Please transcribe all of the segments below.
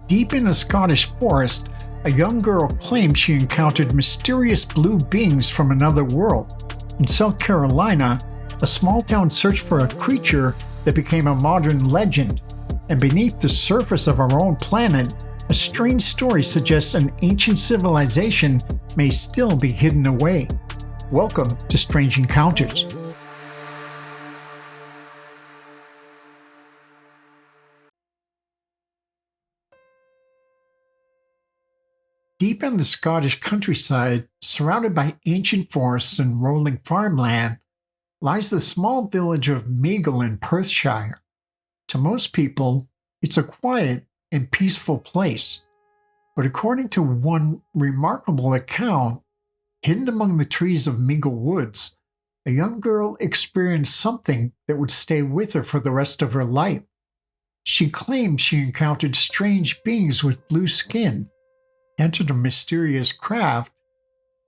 Deep in a Scottish forest, a young girl claimed she encountered mysterious blue beings from another world. In South Carolina, a small town searched for a creature that became a modern legend. And beneath the surface of our own planet, a strange story suggests an ancient civilization may still be hidden away. Welcome to Strange Encounters. Deep in the Scottish countryside, surrounded by ancient forests and rolling farmland, lies the small village of Meigle in Perthshire. To most people, it's a quiet and peaceful place. But according to one remarkable account, hidden among the trees of Meigle Woods, a young girl experienced something that would stay with her for the rest of her life. She claimed she encountered strange beings with blue skin, entered a mysterious craft,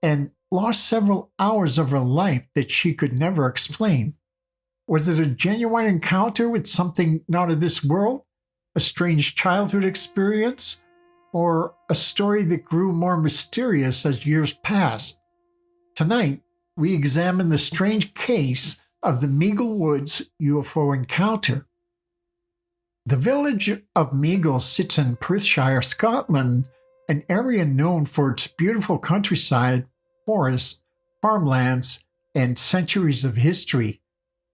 and lost several hours of her life that she could never explain. Was it a genuine encounter with something not of this world? A strange childhood experience? Or a story that grew more mysterious as years passed? Tonight, we examine the strange case of the Meigle Woods UFO encounter. The village of Meigle sits in Perthshire, Scotland, an area known for its beautiful countryside, forests, farmlands, and centuries of history.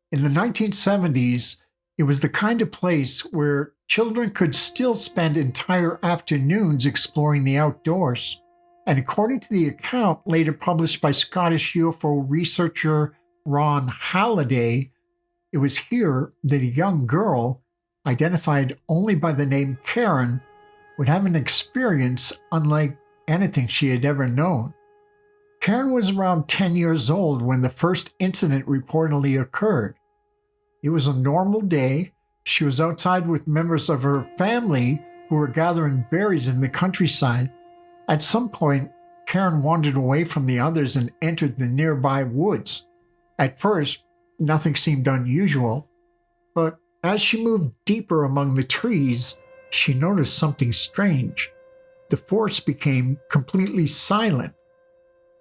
In the 1970s, it was the kind of place where children could still spend entire afternoons exploring the outdoors. And according to the account later published by Scottish UFO researcher Ron Halliday, it was here that a young girl, identified only by the name Karen, would have an experience unlike anything she had ever known. Karen was around 10 years old when the first incident reportedly occurred. It was a normal day. She was outside with members of her family who were gathering berries in the countryside. At some point, Karen wandered away from the others and entered the nearby woods. At first, nothing seemed unusual, but as she moved deeper among the trees, she noticed something strange. The forest became completely silent.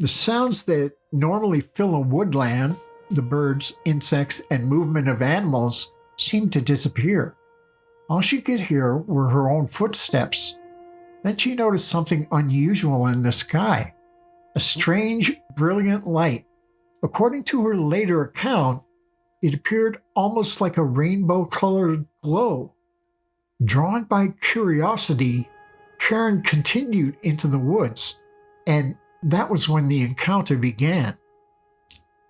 The sounds that normally fill a woodland, the birds, insects, and movement of animals, seemed to disappear. All she could hear were her own footsteps. Then she noticed something unusual in the sky, a strange, brilliant light. According to her later account, it appeared almost like a rainbow-colored glow. Drawn by curiosity, Karen continued into the woods, and that was when the encounter began.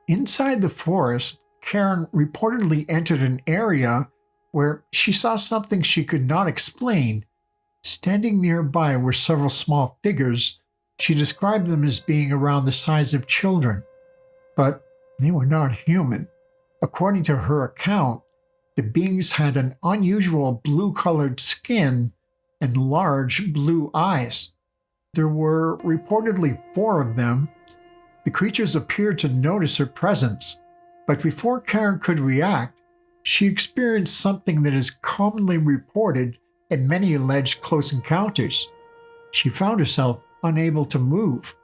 Inside the forest, Karen reportedly entered an area where she saw something she could not explain. Standing nearby were several small figures. She described them as being around the size of children, but they were not human. According to her account, the beings had an unusual blue-colored skin and large blue eyes. There were reportedly 4 of them. The creatures appeared to notice her presence, but before Karen could react, she experienced something that is commonly reported in many alleged close encounters. She found herself unable to move.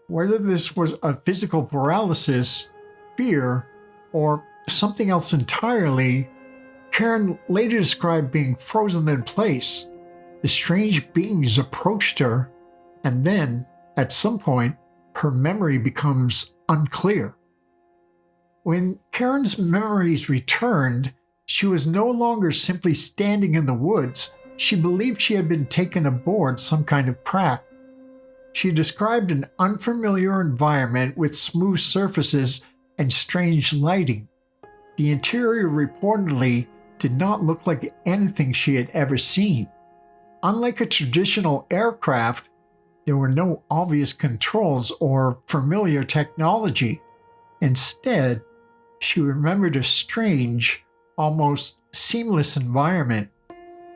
Whether this was a physical paralysis, fear, or something else entirely, Karen later described being frozen in place. The strange beings approached her, and then, at some point, her memory becomes unclear. When Karen's memories returned, she was no longer simply standing in the woods. She believed she had been taken aboard some kind of craft. She described an unfamiliar environment with smooth surfaces and strange lighting. The interior reportedly did not look like anything she had ever seen. Unlike a traditional aircraft, there were no obvious controls or familiar technology. Instead, she remembered a strange, almost seamless environment.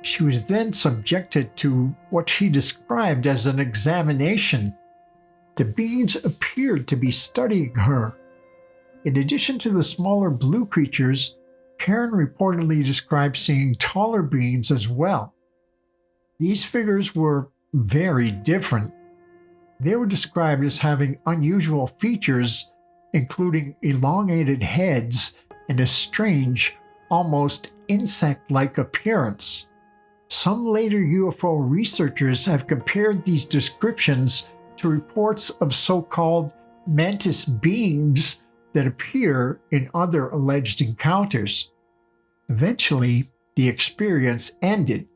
She was then subjected to what she described as an examination. The beings appeared to be studying her. In addition to the smaller blue creatures, Karen reportedly described seeing taller beings as well. These figures were very different. They were described as having unusual features, including elongated heads and a strange, almost insect-like appearance. Some later UFO researchers have compared these descriptions to reports of so-called mantis beings that appear in other alleged encounters. Eventually, the experience ended.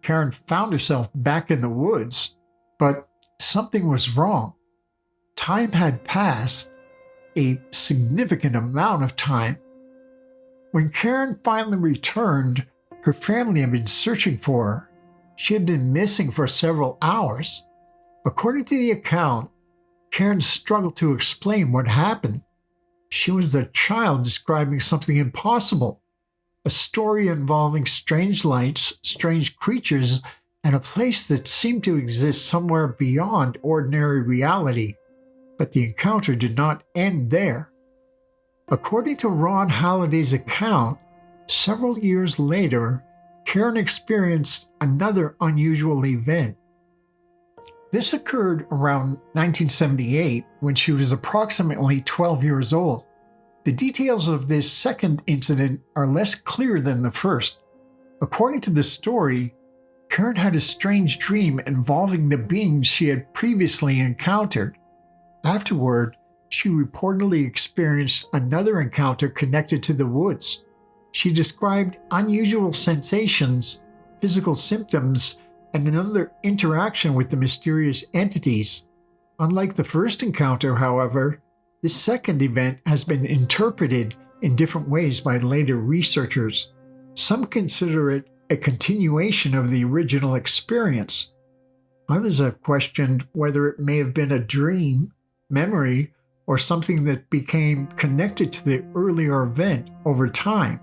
Karen found herself back in the woods, but something was wrong. Time had passed, a significant amount of time. When Karen finally returned, her family had been searching for her. She had been missing for several hours. According to the account, Karen struggled to explain what happened. She was the child describing something impossible, a story involving strange lights, strange creatures, and a place that seemed to exist somewhere beyond ordinary reality. But the encounter did not end there. According to Ron Halliday's account, several years later, Karen experienced another unusual event. This occurred around 1978 when she was approximately 12 years old. The details of this second incident are less clear than the first. According to the story, Karen had a strange dream involving the beings she had previously encountered. Afterward, she reportedly experienced another encounter connected to the woods. She described unusual sensations, physical symptoms, and another interaction with the mysterious entities. Unlike the first encounter, however, this second event has been interpreted in different ways by later researchers. Some consider it a continuation of the original experience. Others have questioned whether it may have been a dream, memory, or something that became connected to the earlier event over time.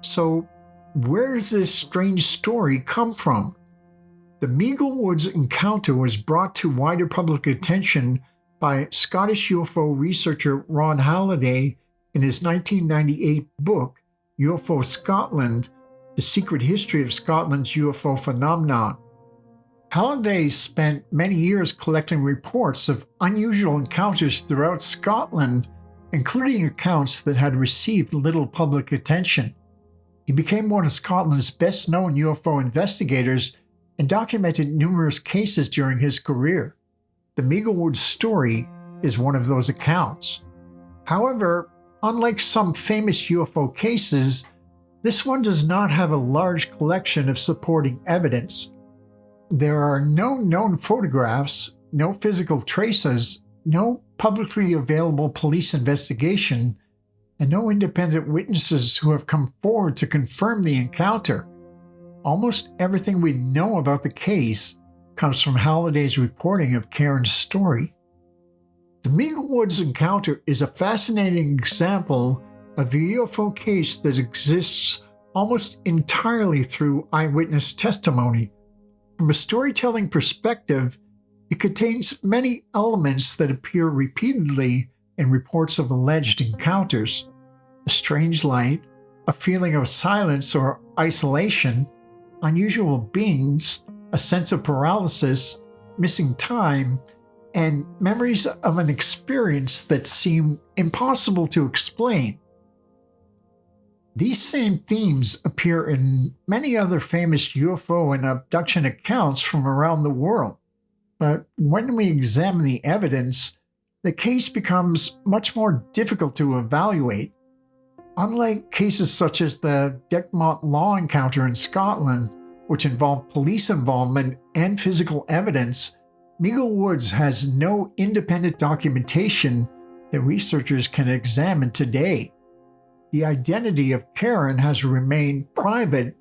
So, where does this strange story come from? The Meigle Woods encounter was brought to wider public attention by Scottish UFO researcher Ron Halliday in his 1998 book, UFO Scotland: The Secret History of Scotland's UFO Phenomenon. Halliday spent many years collecting reports of unusual encounters throughout Scotland, including accounts that had received little public attention. He became one of Scotland's best-known UFO investigators and documented numerous cases during his career. The Meigle Woods story is one of those accounts. However, unlike some famous UFO cases, this one does not have a large collection of supporting evidence. There are no known photographs, no physical traces, no publicly available police investigation, and no independent witnesses who have come forward to confirm the encounter. Almost everything we know about the case comes from Halliday's reporting of Karen's story. The Meigle Woods encounter is a fascinating example of a UFO case that exists almost entirely through eyewitness testimony. From a storytelling perspective, it contains many elements that appear repeatedly in reports of alleged encounters. A strange light, a feeling of silence or isolation, unusual beings, a sense of paralysis, missing time, and memories of an experience that seem impossible to explain. These same themes appear in many other famous UFO and abduction accounts from around the world. But when we examine the evidence, the case becomes much more difficult to evaluate. Unlike cases such as the Decmont Law encounter in Scotland, which involved police involvement and physical evidence, Meigle Woods has no independent documentation that researchers can examine today. The identity of Karen has remained private,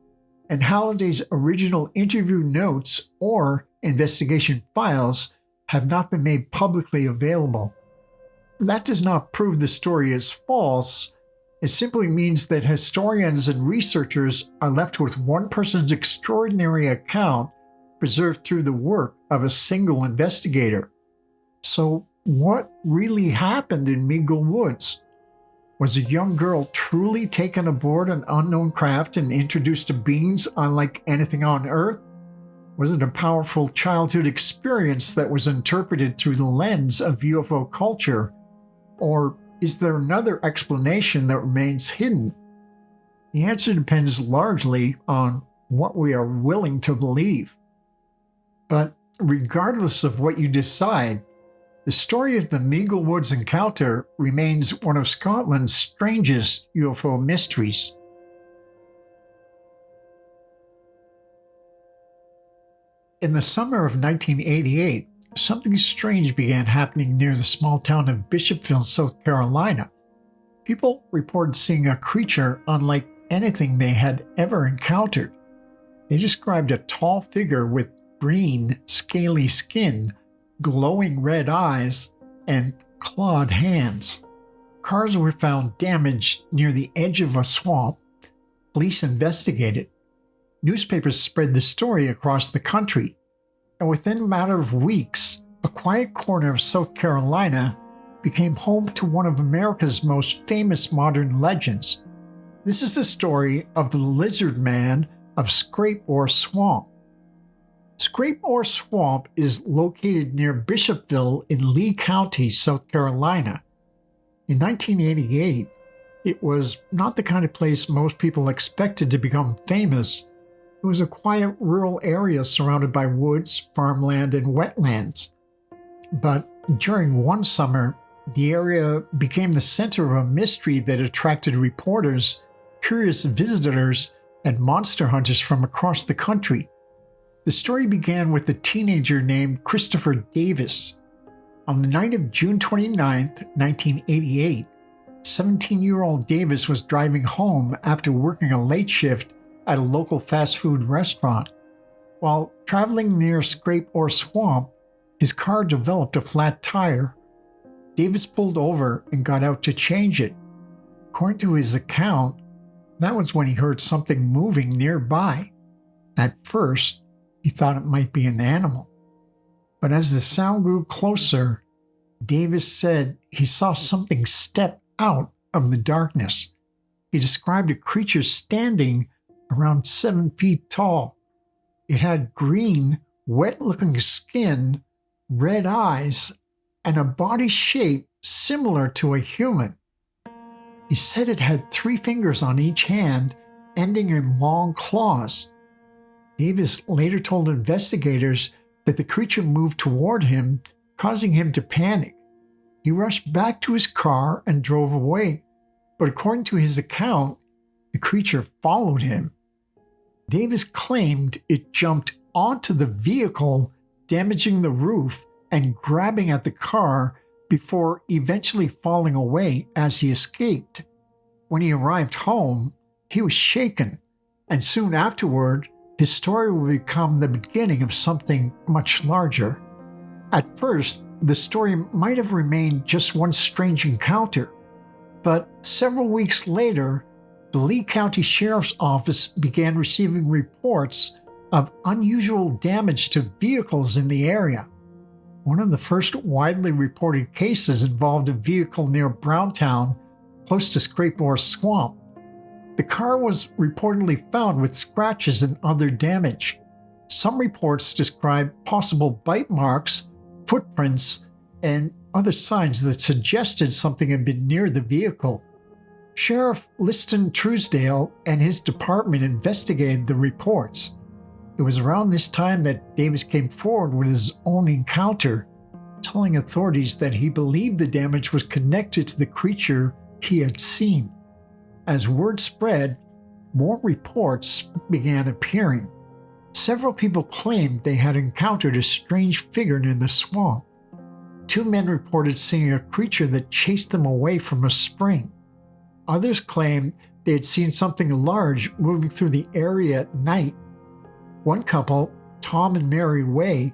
and Halliday's original interview notes or investigation files have not been made publicly available. That does not prove the story is false. It simply means that historians and researchers are left with one person's extraordinary account preserved through the work of a single investigator. So, what really happened in Meigle Woods? Was a young girl truly taken aboard an unknown craft and introduced to beings unlike anything on Earth? Was it a powerful childhood experience that was interpreted through the lens of UFO culture? Or is there another explanation that remains hidden? The answer depends largely on what we are willing to believe. But regardless of what you decide, the story of the Meigle Woods encounter remains one of Scotland's strangest UFO mysteries. In the summer of 1988, something strange began happening near the small town of Bishopville, South Carolina. People reported seeing a creature unlike anything they had ever encountered. They described a tall figure with green, scaly skin, glowing red eyes, and clawed hands. Cars were found damaged near the edge of a swamp. Police investigated. Newspapers spread the story across the country, and within a matter of weeks, a quiet corner of South Carolina became home to one of America's most famous modern legends. This is the story of the Lizard Man of Scrape Ore Swamp. Scrape Ore Swamp is located near Bishopville in Lee County, South Carolina. In 1988, it was not the kind of place most people expected to become famous. It was a quiet rural area surrounded by woods, farmland, and wetlands. But during one summer, the area became the center of a mystery that attracted reporters, curious visitors, and monster hunters from across the country. The story began with a teenager named Christopher Davis. On the night of June 29, 1988, 17-year-old Davis was driving home after working a late shift at a local fast food restaurant. While traveling near Scrape Ore Swamp, his car developed a flat tire. Davis pulled over and got out to change it. According to his account, that was when he heard something moving nearby. At first, he thought it might be an animal. But as the sound grew closer, Davis said he saw something step out of the darkness. He described a creature standing around 7 feet tall. It had green, wet-looking skin, red eyes, and a body shape similar to a human. He said it had 3 fingers on each hand, ending in long claws. Davis later told investigators that the creature moved toward him, causing him to panic. He rushed back to his car and drove away, but according to his account, the creature followed him. Davis claimed it jumped onto the vehicle, damaging the roof and grabbing at the car before eventually falling away as he escaped. When he arrived home, he was shaken, and soon afterward, his story would become the beginning of something much larger. At first, the story might have remained just one strange encounter, but several weeks later, the Lee County Sheriff's Office began receiving reports of unusual damage to vehicles in the area. One of the first widely reported cases involved a vehicle near Browntown, close to Scrape Ore Swamp. The car was reportedly found with scratches and other damage. Some reports describe possible bite marks, footprints, and other signs that suggested something had been near the vehicle. Sheriff Liston Truesdale and his department investigated the reports. It was around this time that Davis came forward with his own encounter, telling authorities that he believed the damage was connected to the creature he had seen. As word spread, more reports began appearing. Several people claimed they had encountered a strange figure near the swamp. 2 men reported seeing a creature that chased them away from a spring. Others claimed they had seen something large moving through the area at night. One couple, Tom and Mary Way,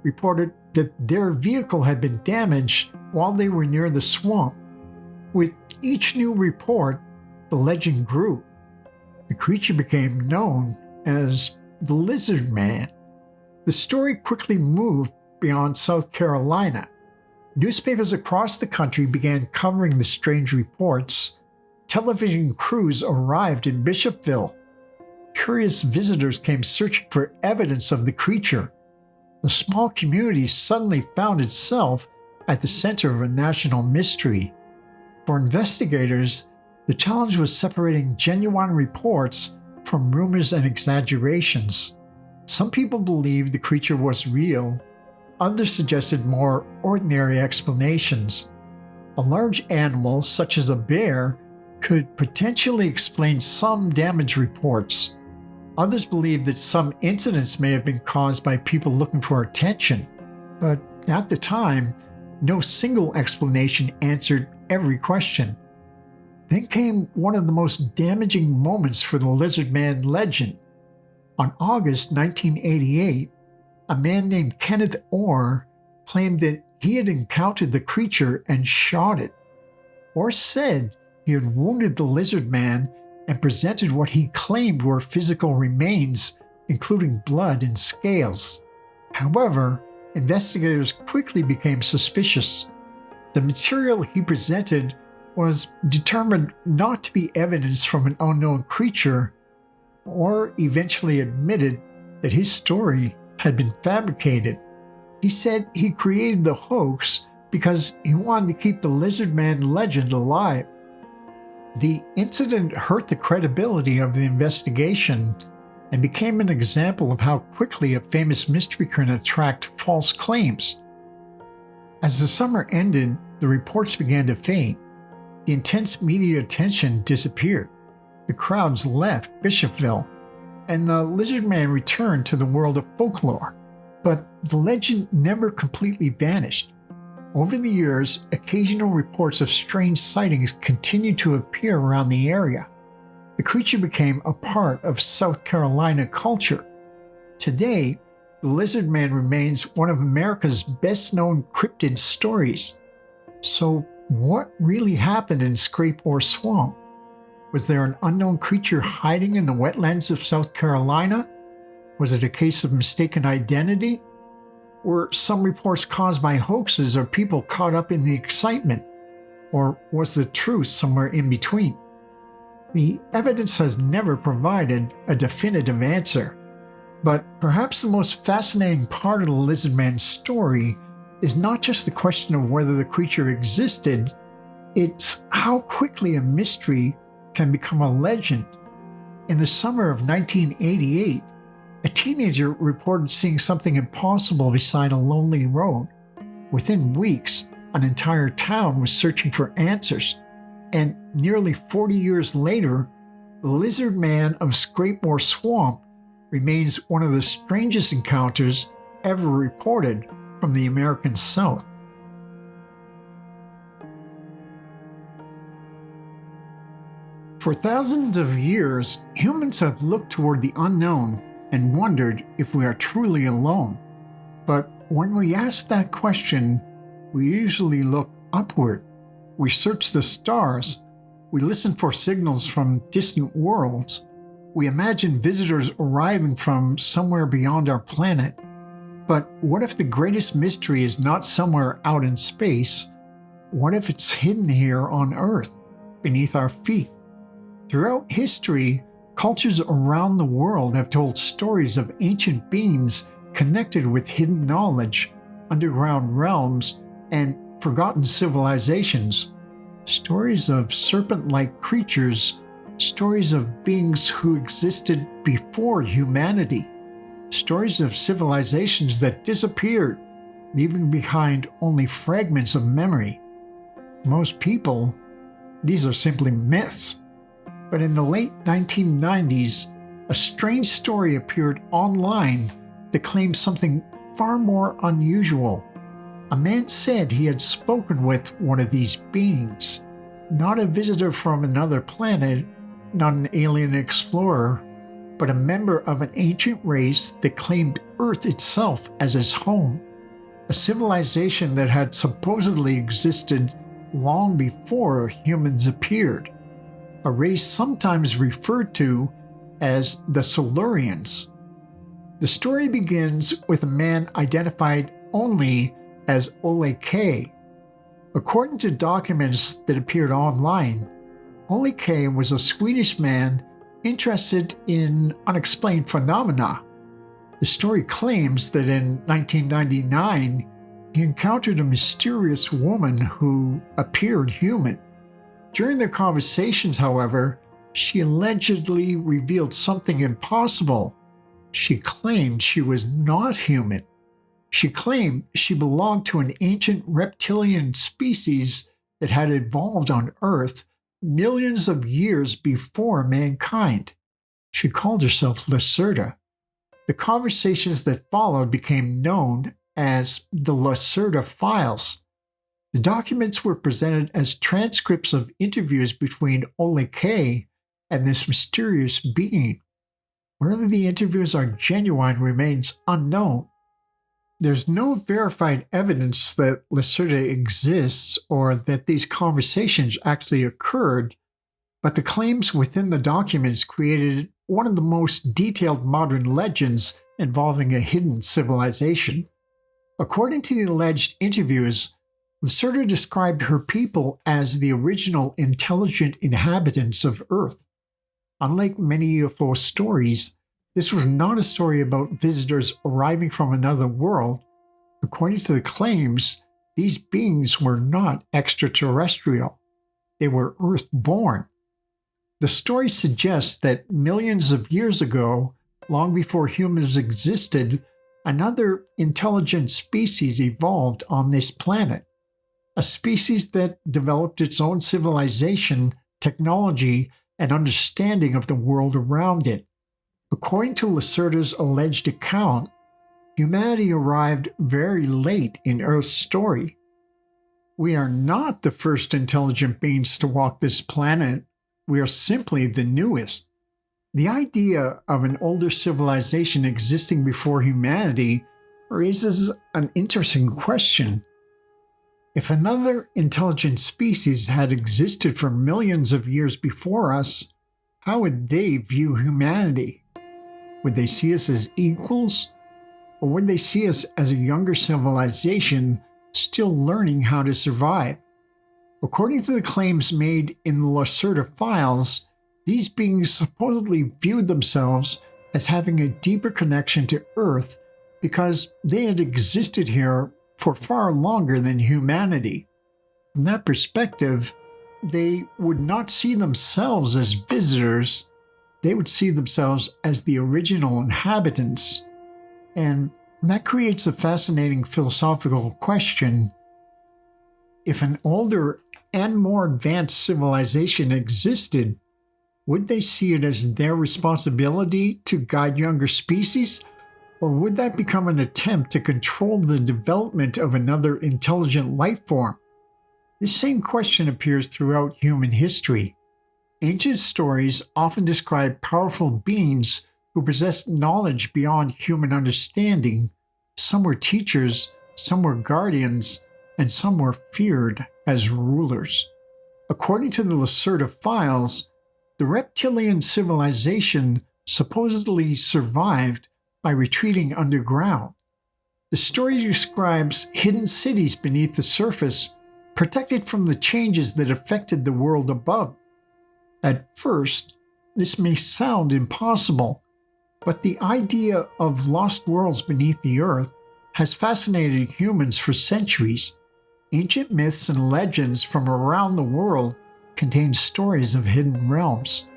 reported that their vehicle had been damaged while they were near the swamp. With each new report, the legend grew. The creature became known as the Lizard Man. The story quickly moved beyond South Carolina. Newspapers across the country began covering the strange reports. Television crews arrived in Bishopville. curious visitors came searching for evidence of the creature. The small community suddenly found itself at the center of a national mystery. For investigators, the challenge was separating genuine reports from rumors and exaggerations. Some people believed the creature was real, others suggested more ordinary explanations. A large animal, such as a bear, could potentially explain some damage reports. Others believed that some incidents may have been caused by people looking for attention, but at the time, no single explanation answered every question. Then came one of the most damaging moments for the Lizard Man legend. On August 1988, a man named Kenneth Orr claimed that he had encountered the creature and shot it. Orr said he had wounded the Lizard Man and presented what he claimed were physical remains, including blood and scales. However, investigators quickly became suspicious. The material he presented was determined not to be evidence from an unknown creature, or eventually admitted that his story had been fabricated. He said he created the hoax because he wanted to keep the Lizard Man legend alive. The incident hurt the credibility of the investigation and became an example of how quickly a famous mystery can attract false claims. As the summer ended, the reports began to fade. The intense media attention disappeared. The crowds left Bishopville, and the Lizard Man returned to the world of folklore. But the legend never completely vanished. Over the years, occasional reports of strange sightings continued to appear around the area. The creature became a part of South Carolina culture. Today, the Lizard Man remains one of America's best-known cryptid stories. So, what really happened in Scrape Ore Swamp? Was there an unknown creature hiding in the wetlands of South Carolina? Was it a case of mistaken identity? Were some reports caused by hoaxes or people caught up in the excitement? Or was the truth somewhere in between? The evidence has never provided a definitive answer. But perhaps the most fascinating part of the Lizard Man's story is not just the question of whether the creature existed, it's how quickly a mystery can become a legend. In the summer of 1988, a teenager reported seeing something impossible beside a lonely road. Within weeks, an entire town was searching for answers, and nearly 40 years later, the Lizard Man of Scrape Ore Swamp remains one of the strangest encounters ever reported from the American South. For thousands of years, humans have looked toward the unknown and wondered if we are truly alone. But when we ask that question, we usually look upward. We search the stars. We listen for signals from distant worlds. We imagine visitors arriving from somewhere beyond our planet. But what if the greatest mystery is not somewhere out in space? What if it's hidden here on Earth, beneath our feet? Throughout history, cultures around the world have told stories of ancient beings connected with hidden knowledge, underground realms, and forgotten civilizations. Stories of serpent-like creatures, stories of beings who existed before humanity, stories of civilizations that disappeared, leaving behind only fragments of memory. To most people, these are simply myths. But in the late 1990s, a strange story appeared online that claimed something far more unusual. A man said he had spoken with one of these beings, not a visitor from another planet, not an alien explorer, but a member of an ancient race that claimed Earth itself as its home, a civilization that had supposedly existed long before humans appeared, a race sometimes referred to as the Silurians. The story begins with a man identified only as Ole K. According to documents that appeared online, Ole K was a Swedish man interested in unexplained phenomena. The story claims that in 1999, he encountered a mysterious woman who appeared human. During their conversations, however, she allegedly revealed something impossible. She claimed she was not human. She claimed she belonged to an ancient reptilian species that had evolved on Earth millions of years before mankind. She called herself Lacerda. The conversations that followed became known as the Lacerda Files. The documents were presented as transcripts of interviews between Ole K and this mysterious being. Whether the interviews are genuine remains unknown. There's no verified evidence that Lacerda exists or that these conversations actually occurred, but the claims within the documents created one of the most detailed modern legends involving a hidden civilization. According to the alleged interviews, Lacerda described her people as the original intelligent inhabitants of Earth. Unlike many UFO stories, this was not a story about visitors arriving from another world. According to the claims, these beings were not extraterrestrial. They were Earth-born. The story suggests that millions of years ago, long before humans existed, another intelligent species evolved on this planet. A species that developed its own civilization, technology, and understanding of the world around it. According to Lacerda's alleged account, humanity arrived very late in Earth's story. We are not the first intelligent beings to walk this planet. We are simply the newest. The idea of an older civilization existing before humanity raises an interesting question. If another intelligent species had existed for millions of years before us, how would they view humanity? Would they see us as equals? Or would they see us as a younger civilization still learning how to survive? According to the claims made in the Lacerda Files, these beings supposedly viewed themselves as having a deeper connection to Earth because they had existed here for far longer than humanity. From that perspective, they would not see themselves as visitors. They would see themselves as the original inhabitants. And that creates a fascinating philosophical question. If an older and more advanced civilization existed, would they see it as their responsibility to guide younger species? Or would that become an attempt to control the development of another intelligent life form? This same question appears throughout human history. Ancient stories often describe powerful beings who possessed knowledge beyond human understanding. Some were teachers, some were guardians, and some were feared as rulers. According to the Lacerda Files, the reptilian civilization supposedly survived by retreating underground. The story describes hidden cities beneath the surface, protected from the changes that affected the world above. At first, this may sound impossible, but the idea of lost worlds beneath the earth has fascinated humans for centuries. Ancient myths and legends from around the world contain stories of hidden realms.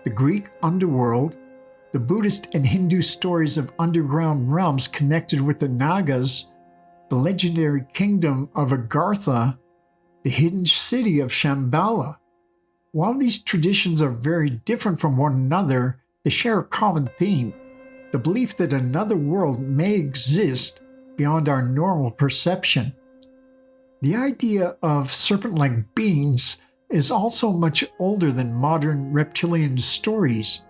The Greek underworld, the Buddhist and Hindu stories of underground realms connected with the Nagas, the legendary kingdom of Agartha, the hidden city of Shambhala. While these traditions are very different from one another, they share a common theme: the belief that another world may exist beyond our normal perception. The idea of serpent-like beings is also much older than modern reptilian stories.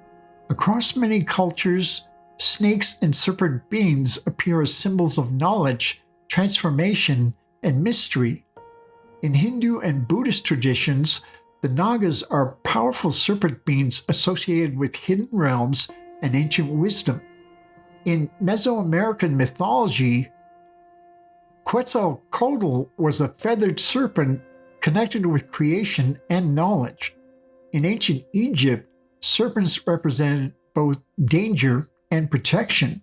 Across many cultures, snakes and serpent beings appear as symbols of knowledge, transformation, and mystery. In Hindu and Buddhist traditions, the Nagas are powerful serpent beings associated with hidden realms and ancient wisdom. In Mesoamerican mythology, Quetzalcoatl was a feathered serpent connected with creation and knowledge. In ancient Egypt, Serpents represented both danger and protection.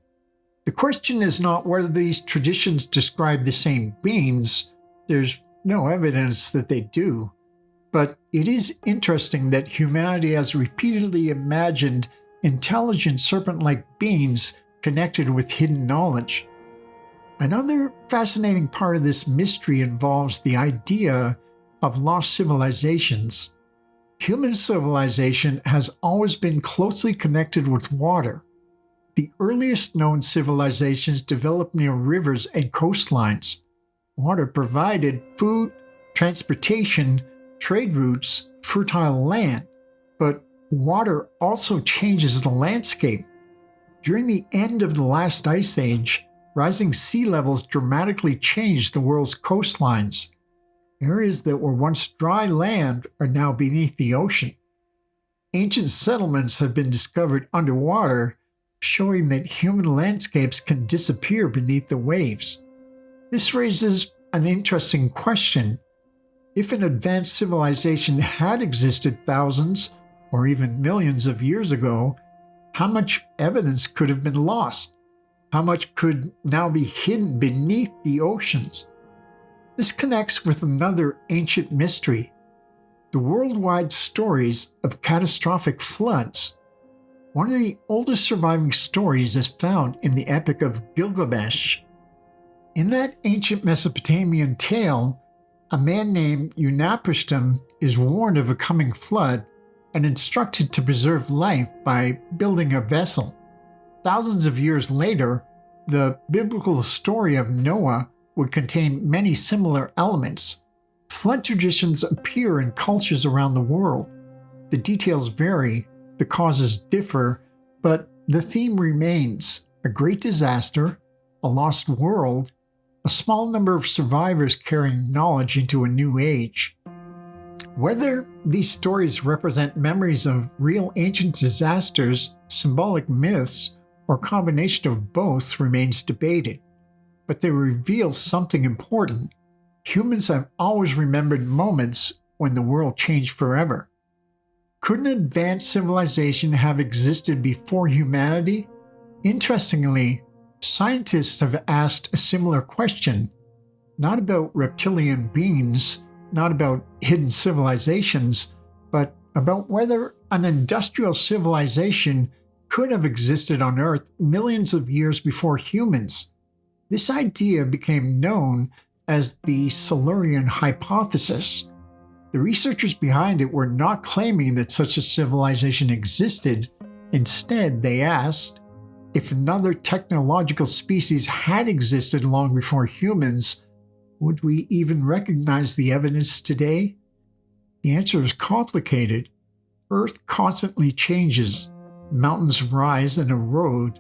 The question is not whether these traditions describe the same beings. There's no evidence that they do. But it is interesting that humanity has repeatedly imagined intelligent serpent-like beings connected with hidden knowledge. Another fascinating part of this mystery involves the idea of lost civilizations. Human civilization has always been closely connected with water. The earliest known civilizations developed near rivers and coastlines. Water provided food, transportation, trade routes, fertile land, but water also changes the landscape. During the end of the last ice age, rising sea levels dramatically changed the world's coastlines. Areas that were once dry land are now beneath the ocean. Ancient settlements have been discovered underwater, showing that human landscapes can disappear beneath the waves. This raises an interesting question. If an advanced civilization had existed thousands or even millions of years ago, how much evidence could have been lost? How much could now be hidden beneath the oceans? This connects with another ancient mystery, the worldwide stories of catastrophic floods. One of the oldest surviving stories is found in the Epic of Gilgamesh. In that ancient Mesopotamian tale, a man named Unapishtim is warned of a coming flood and instructed to preserve life by building a vessel. Thousands of years later, the biblical story of Noah would contain many similar elements. Flood traditions appear in cultures around the world. The details vary, the causes differ, but the theme remains: a great disaster, a lost world, a small number of survivors carrying knowledge into a new age. Whether these stories represent memories of real ancient disasters, symbolic myths, or a combination of both remains debated. But they reveal something important. Humans have always remembered moments when the world changed forever. Could an advanced civilization have existed before humanity? Interestingly, scientists have asked a similar question, not about reptilian beings, not about hidden civilizations, but about whether an industrial civilization could have existed on Earth millions of years before humans. This idea became known as the Silurian hypothesis. The researchers behind it were not claiming that such a civilization existed. Instead, they asked, if another technological species had existed long before humans, would we even recognize the evidence today? The answer is complicated. Earth constantly changes. Mountains rise and erode.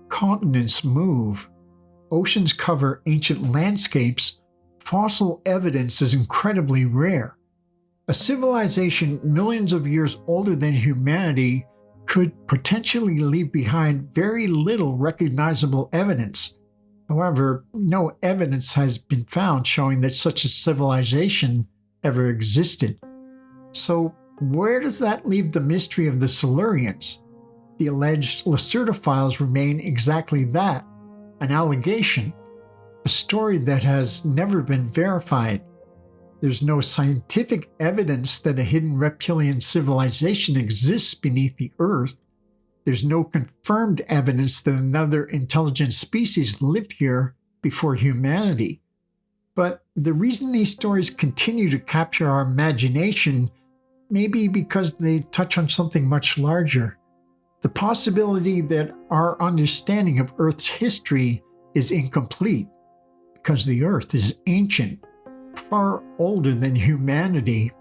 Continents move. Oceans cover ancient landscapes. Fossil evidence is incredibly rare. A civilization millions of years older than humanity could potentially leave behind very little recognizable evidence. However, no evidence has been found showing that such a civilization ever existed. So, where does that leave the mystery of the Silurians? The alleged Lacerda files remain exactly that, an allegation, a story that has never been verified. There's no scientific evidence that a hidden reptilian civilization exists beneath the Earth. There's no confirmed evidence that another intelligent species lived here before humanity. But the reason these stories continue to capture our imagination may be because they touch on something much larger. The possibility that our understanding of Earth's history is incomplete because the Earth is ancient, far older than humanity,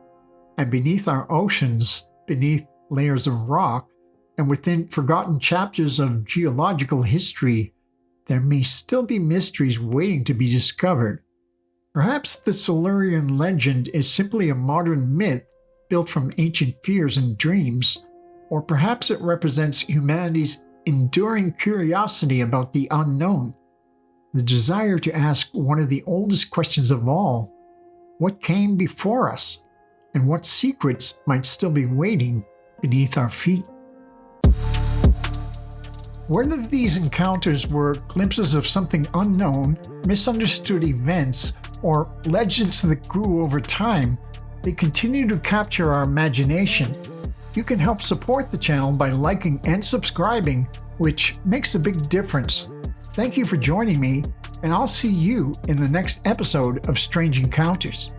and beneath our oceans, beneath layers of rock, and within forgotten chapters of geological history, there may still be mysteries waiting to be discovered. Perhaps the Silurian legend is simply a modern myth built from ancient fears and dreams, or perhaps it represents humanity's enduring curiosity about the unknown, the desire to ask one of the oldest questions of all: what came before us, and what secrets might still be waiting beneath our feet? Whether these encounters were glimpses of something unknown, misunderstood events, or legends that grew over time, they continue to capture our imagination. You can help support the channel by liking and subscribing, which makes a big difference. Thank you for joining me, and I'll see you in the next episode of Strange Encounters.